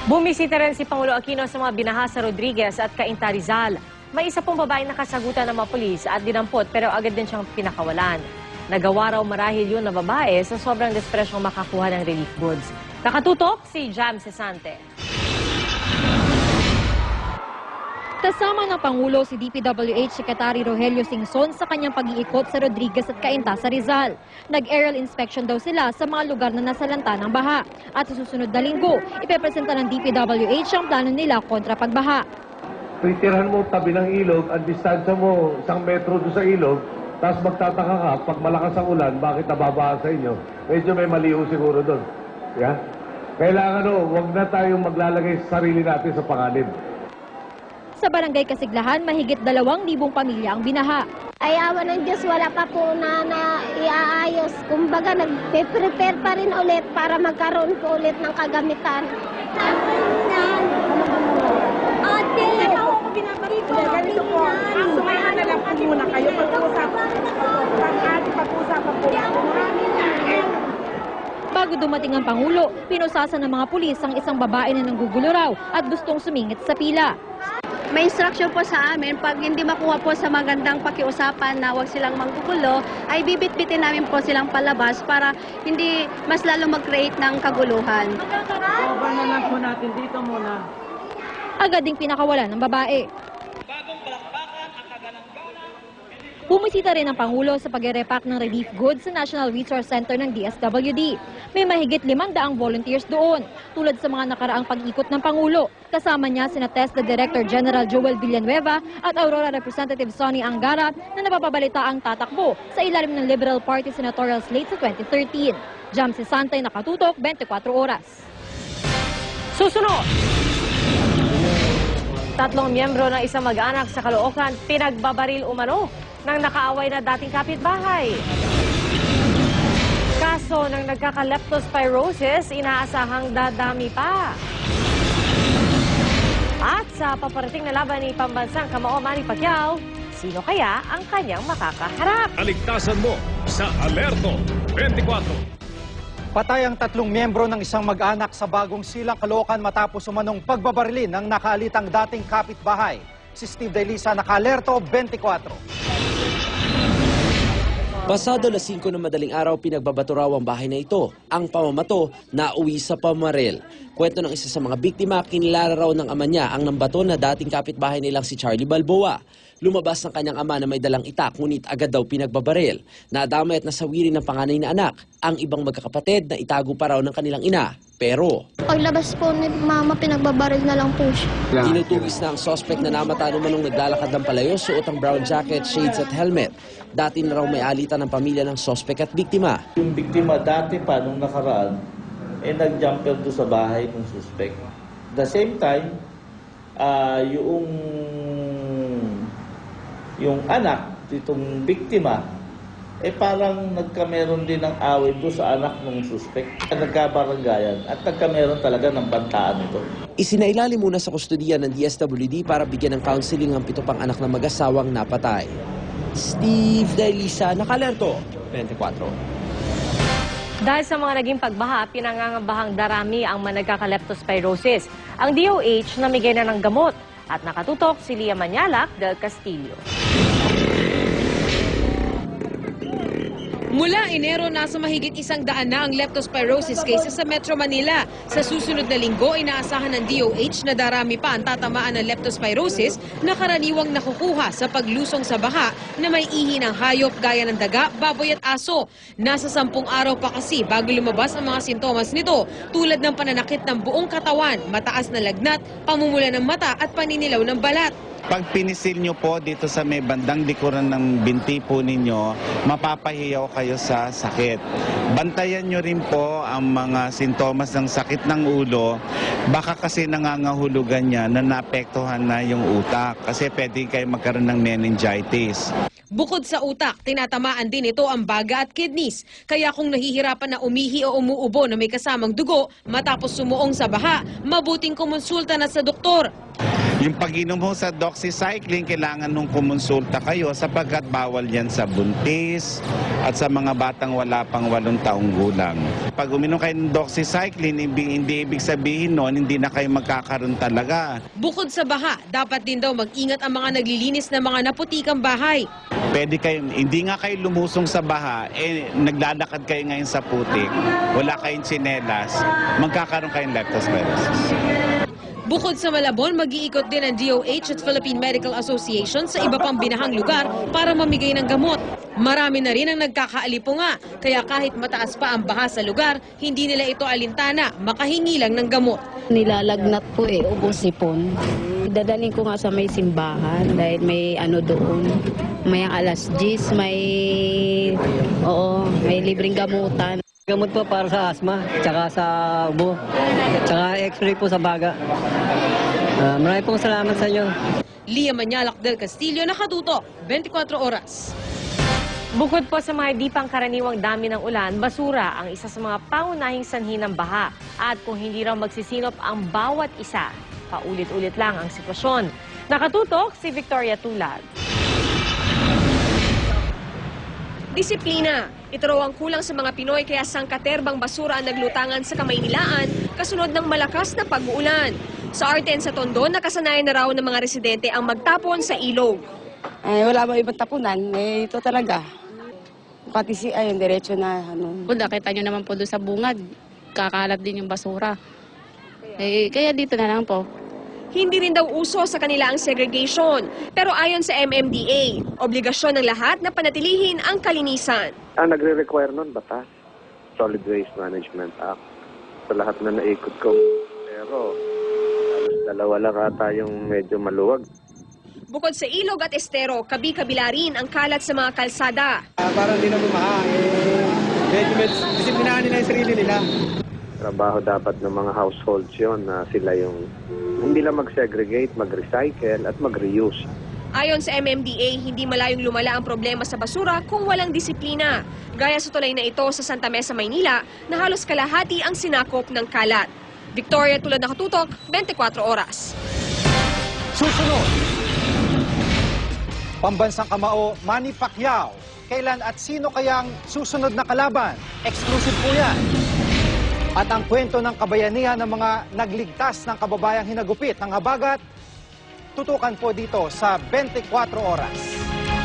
Bumisita rin si Pangulo Aquino sa mga binaha sa Rodriguez at Cainta Rizal. May isa pong babaeng nakasagutan ng mga pulis at dinampot pero agad din siyang pinakawalan. Nagawa raw marahil yun na babae sa sobrang despresyong makakuha ng relief goods. Nakatutok si Jam Cesante. Kasama ng Pangulo si DPWH Secretary Rogelio Singson sa kanyang pag-iikot sa Rodriguez at Cainta sa Rizal. Nag-aerial inspection daw sila sa mga lugar na nasalanta ng baha. At sa susunod na linggo, ipepresenta ng DPWH ang plano nila kontra pagbaha. Titirahan mo tabi ng ilog, ang distansya mo 1 metro doon sa ilog, tapos magtataka ka, pag malakas ang ulan, bakit nababaha sa inyo? Medyo may maliho siguro doon. Yeah? Kailangan wag na tayong maglalagay sa sarili natin sa panganib. Sa barangay Kasiglahan, mahigit 2,000 pamilya ang binaha. Ay, awa ng Diyos, wala pa po na iaayos. Kumbaga, nagpe-prepare pa rin ulit para magkaroon po ulit ng kagamitan. Ate! Ganito po, sumayahan na lang po muna kayo. Pag-uusapan po. Bago dumating ang Pangulo, pinusasan ng mga pulis ang isang babae na nanggugulo raw at gustong sumingit sa pila. May instruction po sa amin, pag hindi makuha po sa magandang pakiusapan na huwag silang manggugulo, ay bibit-bitin namin po silang palabas para hindi mas lalo mag-create ng kaguluhan. Over na lang po natin dito muna. Agad ding pinakawalan ng babae. Bumisita rin ang Pangulo sa pag-repack ng relief goods sa National Resource Center ng DSWD. May mahigit 500 volunteers doon, tulad sa mga nakaraang pag-ikot ng Pangulo. Kasama niya sina TESDA Director General Joel Villanueva at Aurora Representative Sonny Angara na napapabalita ang tatakbo sa ilalim ng Liberal Party senatorial slate sa 2013. Jam Cesante, Nakatutok, 24 oras. Susunod! 3 miyembro ng isang mag-anak sa Caloocan pinagbabaril umano ng nakaaway na dating kapitbahay. Kaso ng nagkaka-leptospirosis, inaasahang dadami pa. At sa paparating na laban ni pambansang kamao Manny Pacquiao, sino kaya ang kanyang makakaharap? Aligtasan mo sa Alerto 24. Patay ang 3 miyembro ng isang mag-anak sa Bagong Silang, Caloocan matapos umanong pagbabarilin ng nakaalitang dating kapitbahay. Si Steve Delisa, Naka-Alerto 24. Pasado 5 ng madaling araw, pinagbabato raw ang bahay na ito. Ang pamamato na uwi sa pamaril. Kwento ng isa sa mga biktima, kinilara raw ng ama niya ang nambato na dating kapitbahay nilang si Charlie Balboa. Lumabas ng kanyang ama na may dalang itak, ngunit agad daw pinagbabaril. Nadamay at nasawirin ng panganay na anak. Ang ibang magkakapatid na itago pa raw ng kanilang ina. Pero Paglabas po ni Mama, pinagbabaril na lang po siya. tinutugis na ang sospek na namatay manong naglalakad ng palayo, suot ang brown jacket, shades at helmet. Dati na raw may alitan ng pamilya ng sospek at biktima. Yung biktima dati pa nung nakaraan, nag-jumper doon sa bahay ng suspect. The same time, yung anak ditong biktima, parang nagkameron din ng away doon sa anak ng suspect. Nagkabaranggayan at nagkameron talaga ng bantaan ito. Isinailalim muna sa kustodiya ng DSWD para bigyan ng counseling ang 7 pang anak ng mag-asawang napatay. Steve Delisa, Naka-Alerto 24. Dahil sa mga naging pagbaha, pinangangambahang darami ang mga nagkaka-leptospirosis. Ang DOH namigay na ng gamot at nakatutok si Lia Manyalak del Castillo. Mula Enero, nasa mahigit 100 na ang leptospirosis cases sa Metro Manila. Sa susunod na linggo, inaasahan ng DOH na darami pa ang tatamaan ng leptospirosis na karaniwang nakukuha sa paglusong sa baha na may ihi ng hayop gaya ng daga, baboy at aso. Nasa 10 araw pa kasi bago lumabas ang mga sintomas nito tulad ng pananakit ng buong katawan, mataas na lagnat, pamumula ng mata at paninilaw ng balat. Pag pinisil nyo po dito sa may bandang likuran ng binti po ninyo, mapapahiyaw kayo sa sakit. Bantayan nyo rin po ang mga sintomas ng sakit ng ulo. Baka kasi nangangahulugan niya na naapektuhan na yung utak kasi pwede kayo magkaroon ng meningitis. Bukod sa utak, tinatamaan din ito ang baga at kidneys. Kaya kung nahihirapan na umihi o umuubo na may kasamang dugo matapos sumuong sa baha, mabuting kumonsulta na sa doktor. Yung pag-inom ho sa doxycycline, kailangan nung kumonsulta kayo sapagkat bawal yan sa buntis at sa mga batang wala pang 8 taong gulang. Pag uminom kayo ng doxycycline, hindi ibig sabihin noon, hindi na kayo magkakaroon talaga. Bukod sa baha, dapat din daw mag-ingat ang mga naglilinis ng mga naputikang bahay. Pwede kayo, hindi nga kayo lumusong sa baha, naglalakad kayo ngayon sa putik, wala kayong tsinelas, magkakaroon kayong leptospirosis. Bukod sa Malabon, mag-iikot din ang DOH at Philippine Medical Association sa iba pang binahang lugar para mamigay ng gamot. Marami na rin ang nagkakaalipunga, kaya kahit mataas pa ang baha sa lugar, hindi nila ito alintana, makahingi lang ng gamot. Nilalagnat po ubong sipon. Dadaling ko nga sa may simbahan dahil may doon. May alas 10, may libreng gamutan. Gamot po para sa asma, tsaka sa ubo, tsaka x-ray po sa baga. Maraming pong salamat sa inyo. Lia Manyalak del Castillo, nakatuto, 24 oras. Bukod po sa mga di pangkaraniwang dami ng ulan, basura ang isa sa mga pangunahing sanhi ng baha. At kung hindi raw magsisinop ang bawat isa, paulit-ulit lang ang sitwasyon. Nakatutok si Victoria Tulad. Disiplina. Ito raw ang kulang sa mga Pinoy kaya sangkaterbang basura ang naglutangan sa Kamaynilaan kasunod ng malakas na pag-uulan. Sa Arten sa Tondo, nakasanayan na raw ng mga residente ang magtapon sa ilog. Wala ba ibang tapunan? Ito talaga. Pati diretso na. Nakita nyo naman po doon sa bungad, kakalat din yung basura. Kaya dito na lang po. Hindi rin daw uso sa kanila ang segregation. Pero ayon sa MMDA, obligasyon ng lahat na panatilihin ang kalinisan. Ang nagre-require nun, batas. Solid Waste Management Act. Sa lahat na naikot ko. Pero, dalawa lang ata yung medyo maluwag. Bukod sa ilog at estero, kabi-kabila rin ang kalat sa mga kalsada. Para hindi na bumaha, medyo disiplinahan nila yung sarili nila. Trabaho dapat ng mga households yun na sila yung hindi lang mag-segregate, mag-recycle at mag-reuse. Ayon sa MMDA, hindi malayong lumala ang problema sa basura kung walang disiplina. Gaya sa tulay na ito sa Santa Mesa, Maynila, na halos kalahati ang sinakop ng kalat. Victoria Tulad, nakatutok, 24 oras. Susunod, pambansang kamao, Manny Pacquiao. Kailan at sino kayang susunod na kalaban? Exclusive po yan. At ang kwento ng kabayanihan ng mga nagligtas ng kababayang hinagupit ng habagat, tutukan po dito sa 24 oras.